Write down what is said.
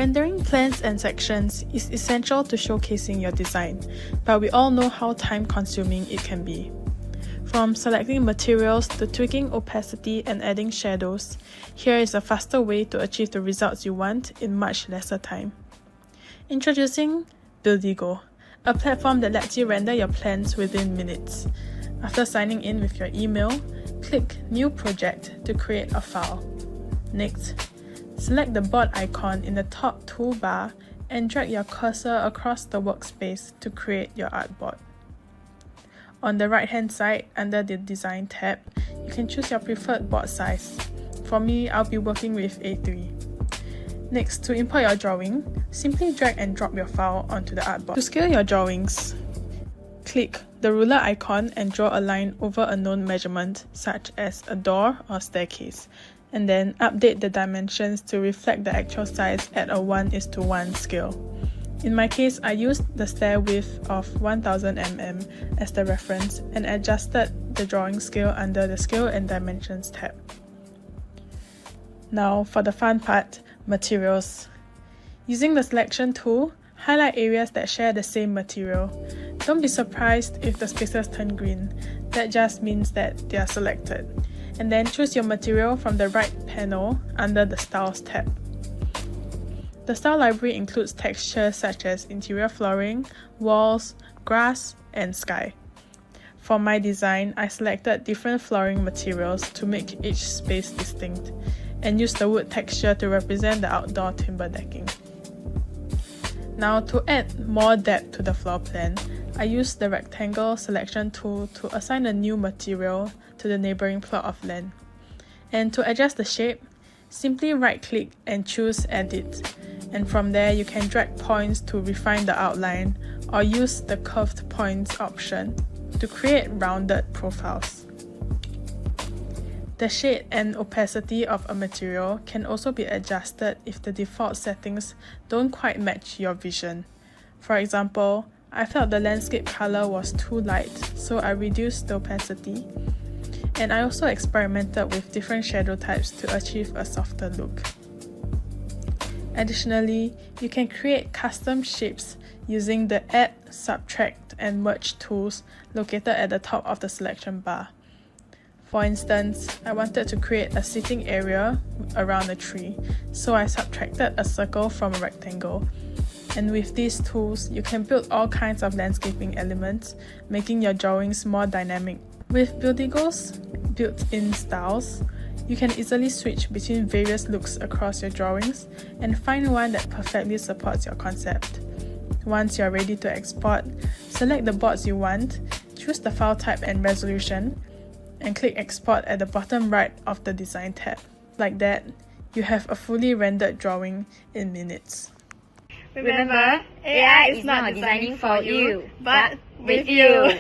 Rendering plans and sections is essential to showcasing your design, but we all know how time-consuming it can be. From selecting materials to tweaking opacity and adding shadows, here is a faster way to achieve the results you want in much lesser time. Introducing Buildigo, a platform that lets you render your plans within minutes. After signing in with your email, click New Project to create a file. Next, select the board icon in the top toolbar and drag your cursor across the workspace to create your artboard. On the right-hand side, under the Design tab, you can choose your preferred board size. For me, I'll be working with A3. Next, to import your drawing, simply drag and drop your file onto the artboard. To scale your drawings, click the ruler icon and draw a line over a known measurement, such as a door or staircase, and then update the dimensions to reflect the actual size at a 1:1 scale. In my case, I used the stair width of 1000 mm as the reference and adjusted the drawing scale under the Scale and Dimensions tab. Now for the fun part, materials. Using the selection tool, highlight areas that share the same material. Don't be surprised if the spaces turn green. That just means that they are selected. And then choose your material from the right panel under the Styles tab. The style library includes textures such as interior flooring, walls, grass, and sky. For my design, I selected different flooring materials to make each space distinct, and used the wood texture to represent the outdoor timber decking. Now, to add more depth to the floor plan, I used the rectangle selection tool to assign a new material to the neighboring plot of land. And to adjust the shape, simply right-click and choose Edit. And from there, you can drag points to refine the outline or use the curved points option to create rounded profiles. The shade and opacity of a material can also be adjusted if the default settings don't quite match your vision. For example, I felt the landscape color was too light, so I reduced the opacity. And I also experimented with different shadow types to achieve a softer look. Additionally, you can create custom shapes using the Add, Subtract, and Merge tools located at the top of the selection bar. For instance, I wanted to create a sitting area around a tree, so I subtracted a circle from a rectangle. And with these tools, you can build all kinds of landscaping elements, making your drawings more dynamic. With Buildigo's built-in styles, you can easily switch between various looks across your drawings and find one that perfectly supports your concept. Once you're ready to export, select the boards you want, choose the file type and resolution, and click Export at the bottom right of the Design tab. Like that, you have a fully rendered drawing in minutes. Remember, AI is not designing for you, but with you.